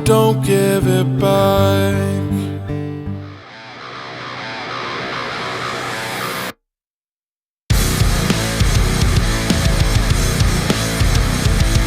don't give it back.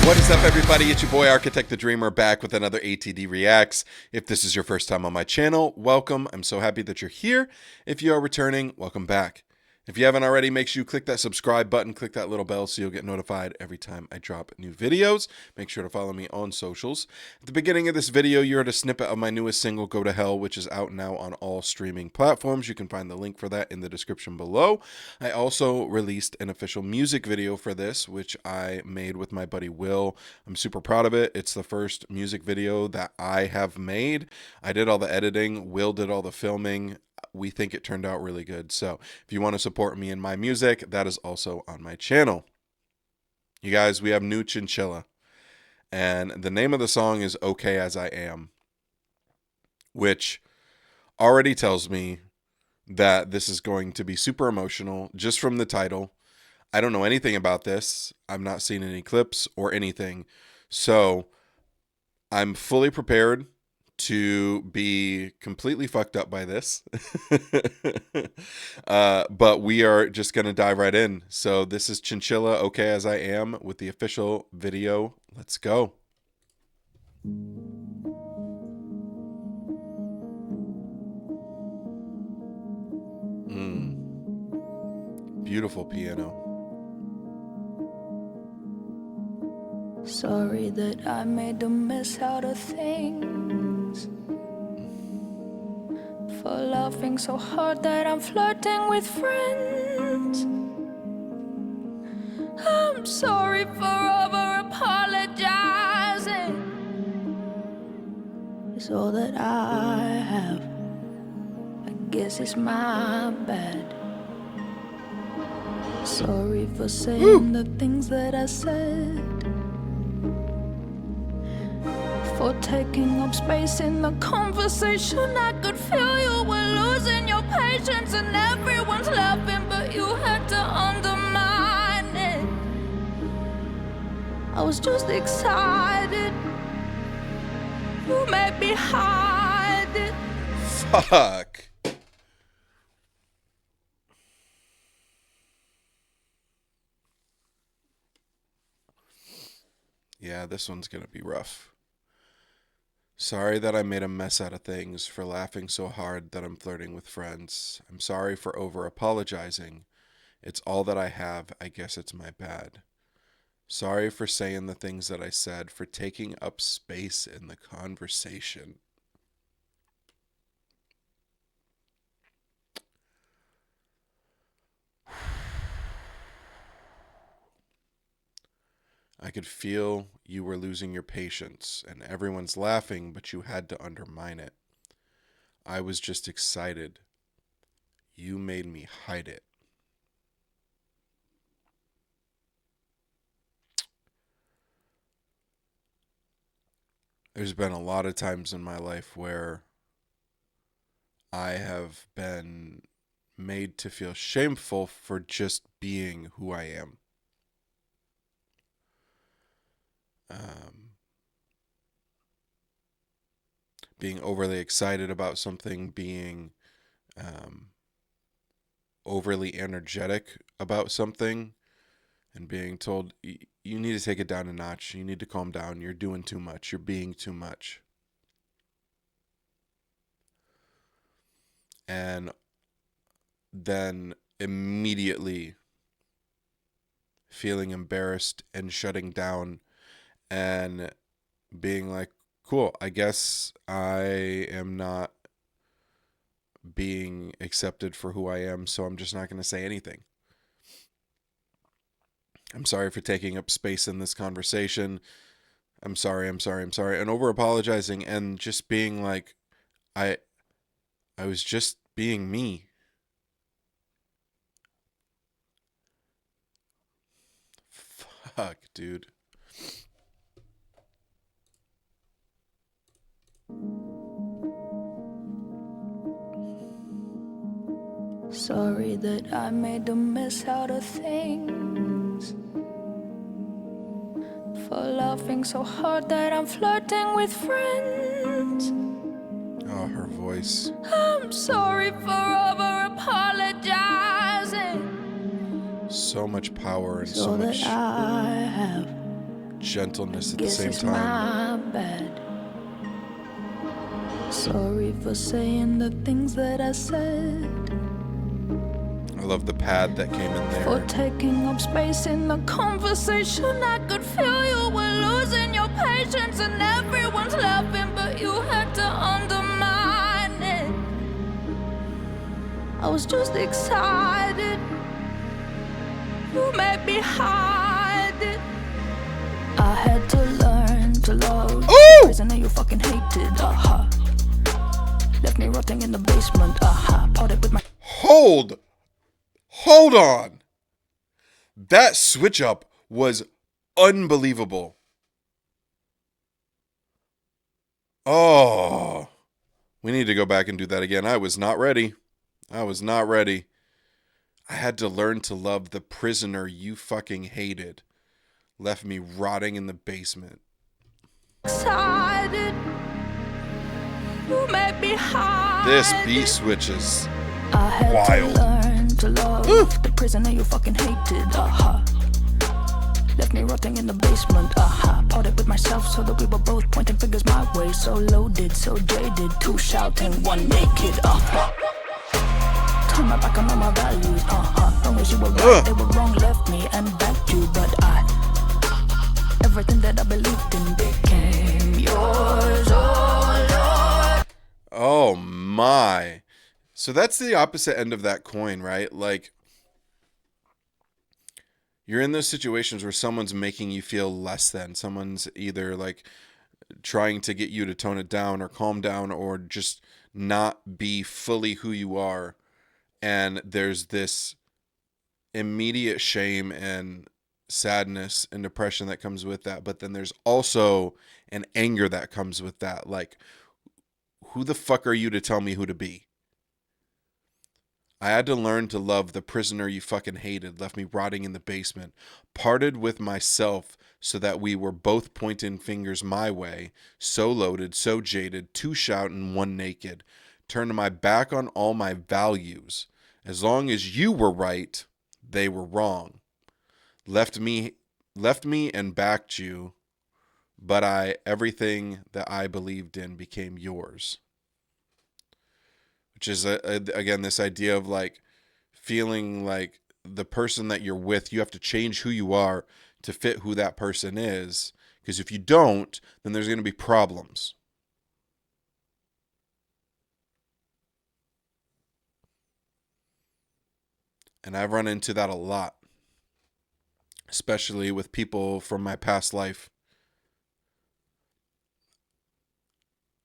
What is up, everybody? It's your boy Architect the Dreamer back with another ATD Reacts. If this is your first time on my channel, welcome. I'm so happy that you're here. If you are returning, welcome back. If you haven't already, make sure you click that subscribe button, click that little bell so you'll get notified every time I drop new videos. Make sure to follow me on socials. At the beginning of this video, you heard a snippet of my newest single, Go to Hell, which is out now on all streaming platforms. You can find the link for that in the description below. I also released an official music video for this, which I made with my buddy Will. I'm super proud of it. It's the first music video that I have made. I did all the editing. Will did all the filming. We think it turned out really good. So if you want to support me in my music, that is also on my channel. You guys, we have new Chinchilla. And the name of the song is Okay As I Am, which already tells me that this is going to be super emotional just from the title. I don't know anything about this. I've not seen any clips or anything. So I'm fully prepared to be completely fucked up by this. But we are just going to dive right in. So this is Chinchilla, Okay As I Am, with the official video. Let's go. Beautiful piano. Sorry that I made a mess out of things, for laughing so hard that I'm flirting with friends. I'm sorry for over apologizing. It's all that I have. I guess it's my bad. Sorry for saying the things that I said, for taking up space in the conversation. I could feel you were losing your patience, and everyone's laughing, but you had to undermine it. I was just excited. You made me hide it. Fuck. Yeah, this one's gonna be rough. Sorry that I made a mess out of things, for laughing so hard that I'm flirting with friends. I'm sorry for over apologizing. It's all that I have. I guess it's my bad. Sorry for saying the things that I said, for taking up space in the conversation. I could feel you were losing your patience, and everyone's laughing, but you had to undermine it. I was just excited. You made me hide it. There's been a lot of times in my life where I have been made to feel shameful for just being who I am. Being overly excited about something, being overly energetic about something, and being told, you need to take it down a notch, you need to calm down, you're doing too much, you're being too much. And then immediately feeling embarrassed and shutting down and being like, cool, I guess I am not being accepted for who I am, so I'm just not going to say anything. I'm sorry for taking up space in this conversation. I'm sorry. And over apologizing and just being like, I was just being me. Fuck, dude. Sorry that I made a mess out of things, for laughing so hard that I'm flirting with friends. Oh, her voice. I'm sorry for over apologizing. So much power and So so that much I have. gentleness at the Guess same it's time. my bad. Sorry for saying the things that I said. I love the pad that came in For there. taking up space in the conversation. I could feel you were losing your patience and everyone's laughing, but you had to undermine it. I was just excited. You made me hide it. I had to learn to love the prisoner you fucking hated. Left me rotting in the basement. Parted with my. Hold on. That switch up was unbelievable. Oh, we need to go back and do that again. I was not ready. I had to learn to love the prisoner you fucking hated. Left me rotting in the basement. Excited. You made me hide. This beat switches. I had wild. to learn to love the prisoner you fucking hated. Left me rotting in the basement. Parted with myself so that we were both pointing fingers my way. So loaded, so jaded, two shouting, one naked. Turn my back on all my values. Long as you were right, they were wrong. Left me and backed you, but everything that I believed in became yours. Oh Lord. Oh my. So that's the opposite end of that coin, right? Like, you're in those situations where someone's making you feel less than. Someone's either like trying to get you to tone it down or calm down or just not be fully who you are. And there's this immediate shame and sadness and depression that comes with that. But then there's also an anger that comes with that. Like, who the fuck are you to tell me who to be? I had to learn to love the prisoner you fucking hated, left me rotting in the basement, parted with myself so that we were both pointing fingers my way, so loaded, so jaded, two shouting, one naked, turned my back on all my values. As long as you were right, they were wrong. Left me and backed you, but everything that I believed in became yours. Which is, again, this idea of like feeling like the person that you're with, you have to change who you are to fit who that person is. Because if you don't, then there's going to be problems. And I've run into that a lot, especially with people from my past life.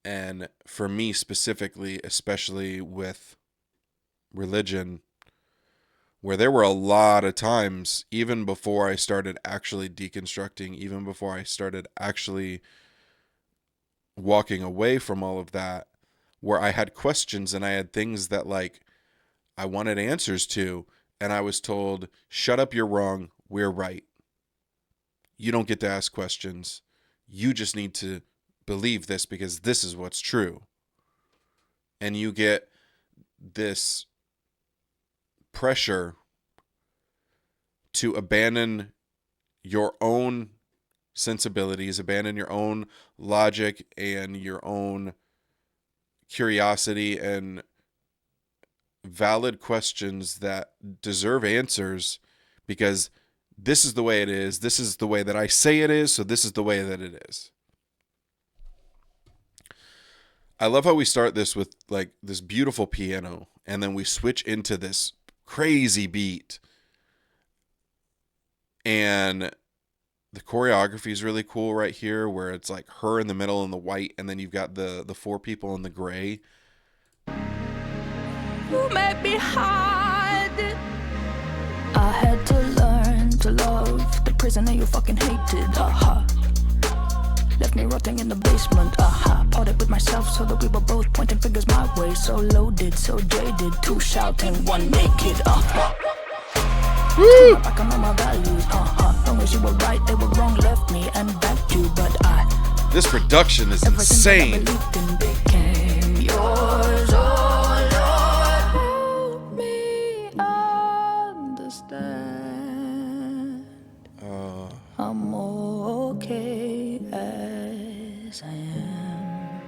And for me specifically, especially with religion, where there were a lot of times, even before I started actually deconstructing, even before I started actually walking away from all of that, where I had questions and I had things that like I wanted answers to, and I was told, shut up, you're wrong, we're right. You don't get to ask questions. You just need to believe this because this is what's true. And you get this pressure to abandon your own sensibilities, abandon your own logic and your own curiosity and valid questions that deserve answers, because this is the way it is. This is the way that I say it is. So this is the way that it is. I love how we start this with like this beautiful piano and then we switch into this crazy beat. And the choreography is really cool right here, where it's like her in the middle in the white, and then you've got the four people in the gray. You made me hide it. I had to learn to love the prisoner you fucking hated. Left me rotting in the basement. Parted with myself so that we were both pointing fingers my way. So loaded, so jaded, two shouting, one naked. Turn my back on all my values. Long as you were right, they were wrong, left me and backed you. But this production is insane. everything that I believed in became yours. Oh Lord, help me understand. I'm okay as I am.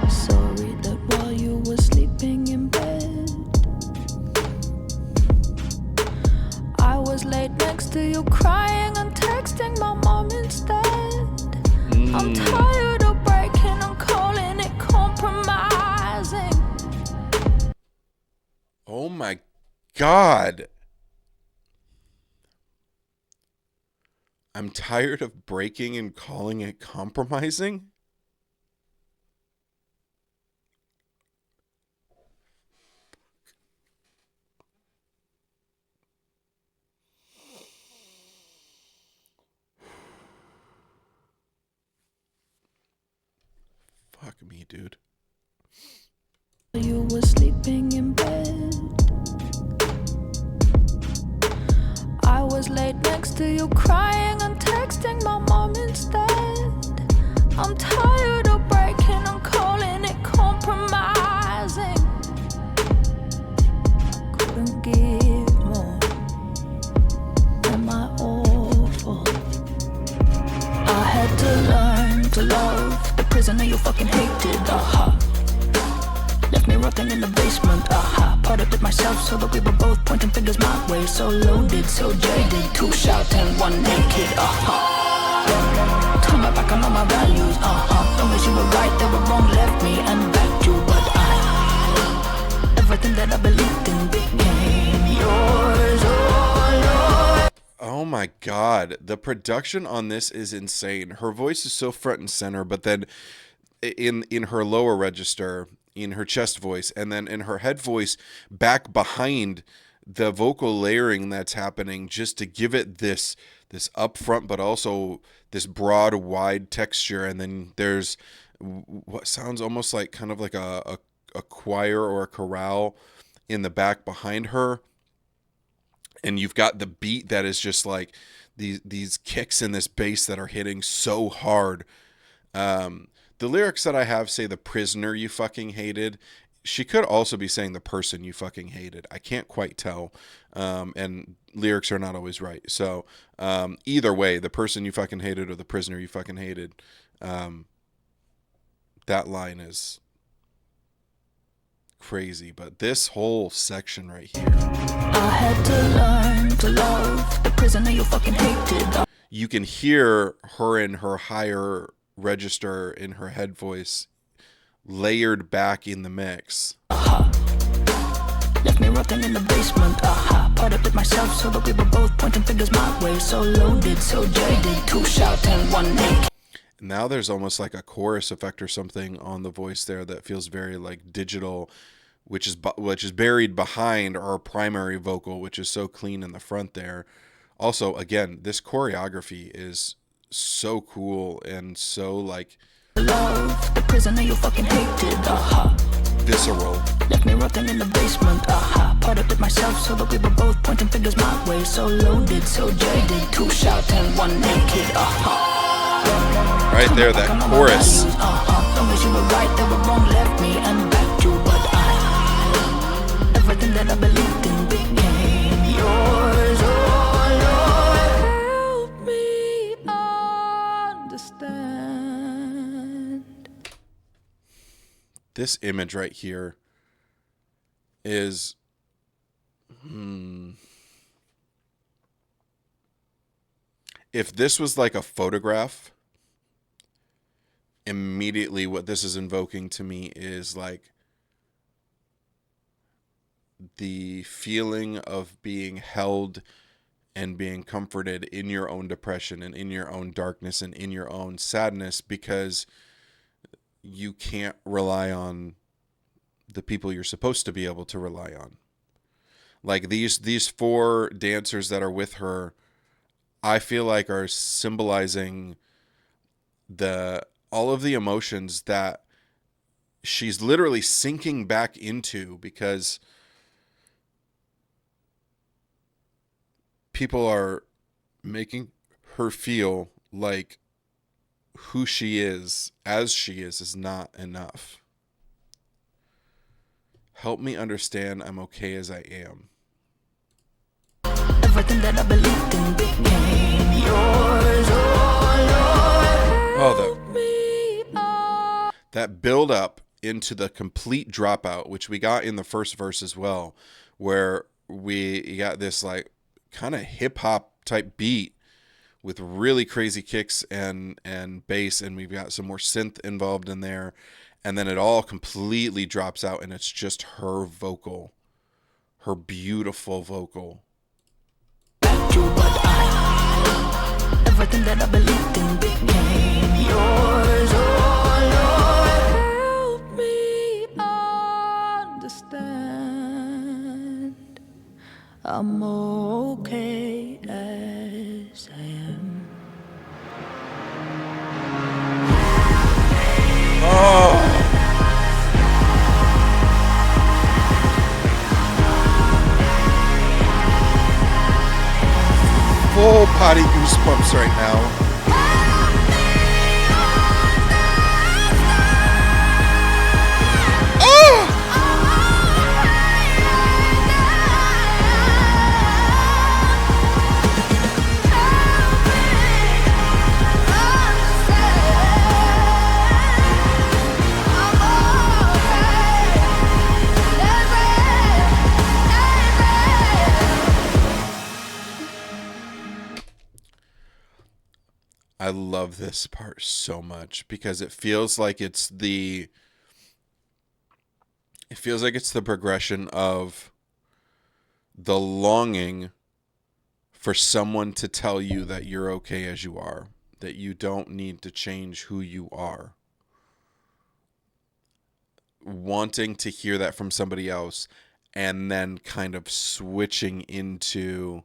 Sorry that while you were sleeping in bed, I was laid next to you crying and texting my mom instead. I'm tired of breaking and calling it compromising. Oh my God. I'm tired of breaking and calling it compromising. Fuck me, dude. You were sleeping in bed. I was laid next to you crying and texting my mom instead. I'm tired of breaking and calling it compromising. Couldn't give more. Am I awful? I had to learn to love the prisoner you fucking hated. Left me rotting in the basement. Parted with myself so that we were both pointing fingers my way. So loaded, so jaded. 2 shout and 1 naked. Turn my back on all my values. Long as you were right, they were wrong, left me and backed you. But everything that I believed in became yours. Oh Lord. Oh my God. The production on this is insane. Her voice is so front and center, but then in her lower register, in her chest voice, and then in her head voice back behind the vocal layering that's happening, just to give it this upfront but also this broad wide texture. And then there's what sounds almost like kind of like a choir or a chorale in the back behind her, and you've got the beat that is just like these kicks in this bass that are hitting so hard. The lyrics that I have say the prisoner you fucking hated. She could also be saying the person you fucking hated. I can't quite tell. And lyrics are not always right. So either way, the person you fucking hated or the prisoner you fucking hated, that line is crazy. But this whole section right here. I had to learn to love the prisoner you fucking hated. You can hear her in her higher register in her head voice layered back in the mix. Left me rotting in the basement. Parted with myself so that we were both pointing fingers my way. So loaded, so jaded. 2 shout and 1 naked. Now there's almost like a chorus effect or something on the voice there that feels very like digital, which is buried behind our primary vocal, which is so clean in the front there. Also, again, this choreography is so cool and so like Love the prisoner you fucking hated. visceral. Left me rotting in the basement. Parted with myself so that we were both pointing fingers my way. So loaded, so jaded. 2 shout and 1 naked. Right there, that chorus. Long as you were right, they were wrong, left me and backed you. But everything that I believed in became yours. Oh Lord, help me understand. This image right here is if this was like a photograph, immediately what this is invoking to me is like the feeling of being held and being comforted in your own depression and in your own darkness and in your own sadness, because you can't rely on the people you're supposed to be able to rely on. Like these four dancers that are with her, I feel like are symbolizing all of the emotions that she's literally sinking back into, because people are making her feel like who she is, as she is not enough. Help me understand I'm okay as I am. Everything that I believed in became yours, Oh, that build up into the complete dropout, which we got in the first verse as well, where we got this like kind of hip hop type beat with really crazy kicks and bass, and we've got some more synth involved in there, and then it all completely drops out and it's just her vocal, her beautiful vocal. Everything that I believed in became yours, oh Lord. Help me understand I'm okay as I am. Oh, full body goosebumps right now. I love this part so much because it feels like it's the progression of the longing for someone to tell you that you're okay as you are, that you don't need to change who you are. Wanting to hear that from somebody else, and then kind of switching into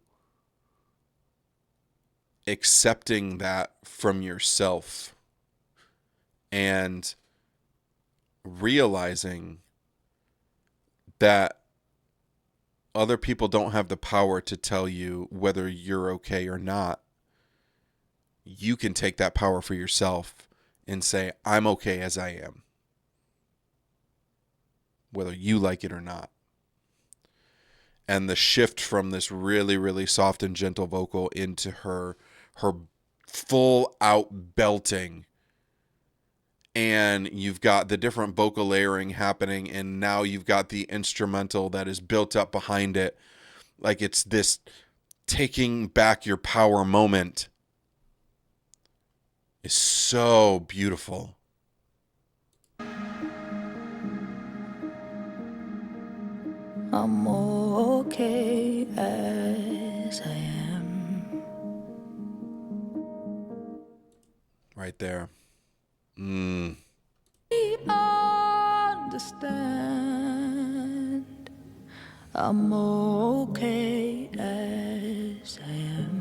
accepting that from yourself and realizing that other people don't have the power to tell you whether you're okay or not. You can take that power for yourself and say, I'm okay as I am, whether you like it or not. And the shift from this really, really soft and gentle vocal into her full out belting, and you've got the different vocal layering happening, and now you've got the instrumental that is built up behind it, like it's this taking back your power moment, is so beautiful. I'm okay as I am. Right there. Understand I'm okay as I am.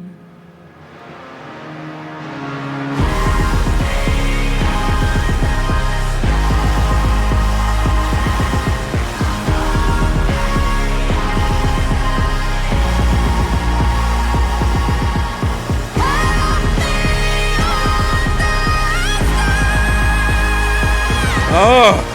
Oh!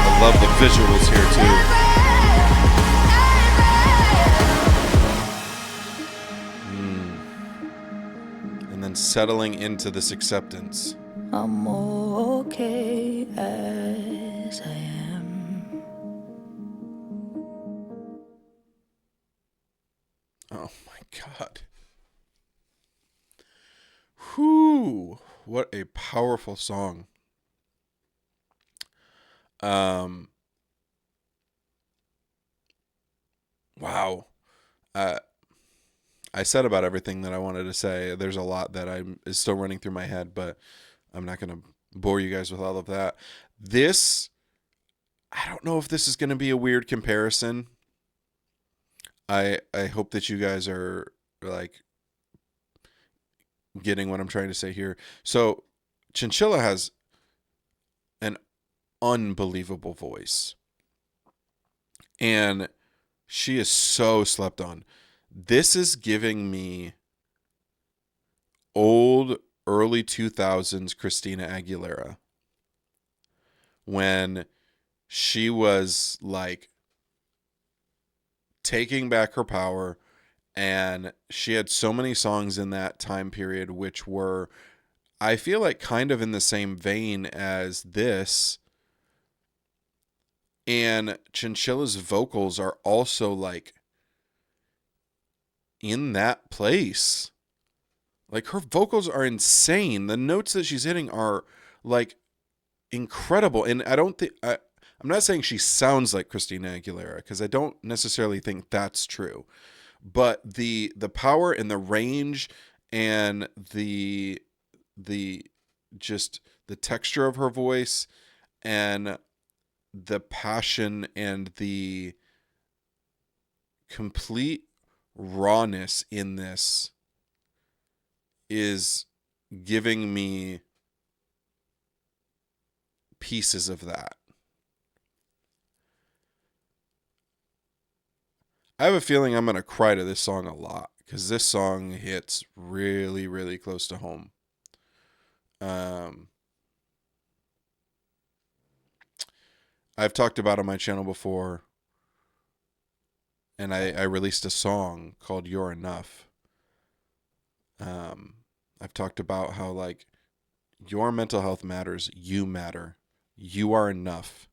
I love the visuals here too. And then settling into this acceptance. I'm okay as I am. Oh my God. Whew. What a powerful song. Wow. I said about everything that I wanted to say. There's a lot that is still running through my head, but I'm not going to bore you guys with all of that. This, I don't know if this is going to be a weird comparison. I hope that you guys are like getting what I'm trying to say here. So Chinchilla has an unbelievable voice, and she is so slept on. This is giving me old early 2000s Christina Aguilera, when she was like taking back her power, and she had so many songs in that time period which were, I feel like, kind of in the same vein as this. And Chinchilla's vocals are also like in that place. Like, her vocals are insane. The notes that she's hitting are like incredible. And I don't think I'm not saying she sounds like Christina Aguilera, because I don't necessarily think that's true. But the power and the range and the just the texture of her voice and the passion and the complete rawness in this is giving me pieces of that. I have a feeling I'm going to cry to this song a lot, because this song hits really, really close to home. I've talked about on my channel before, and I released a song called You're Enough. I've talked about how, like, your mental health matters. You matter. You are enough.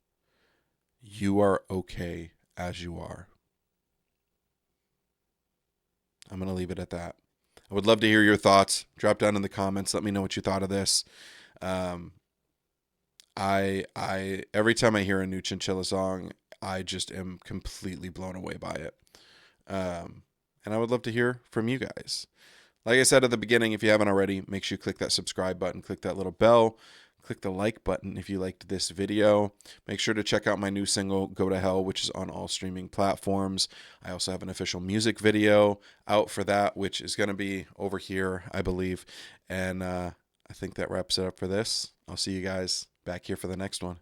You are okay as you are. I'm going to leave it at that. I would love to hear your thoughts. Drop down in the comments. Let me know what you thought of this. I every time I hear a new Chinchilla song, I just am completely blown away by it. And I would love to hear from you guys. Like I said at the beginning, if you haven't already, make sure you click that subscribe button, click that little bell, click the like button if you liked this video. Make sure to check out my new single, Go to Hell, which is on all streaming platforms. I also have an official music video out for that, which is going to be over here, I believe. And I think that wraps it up for this. I'll see you guys back here for the next one.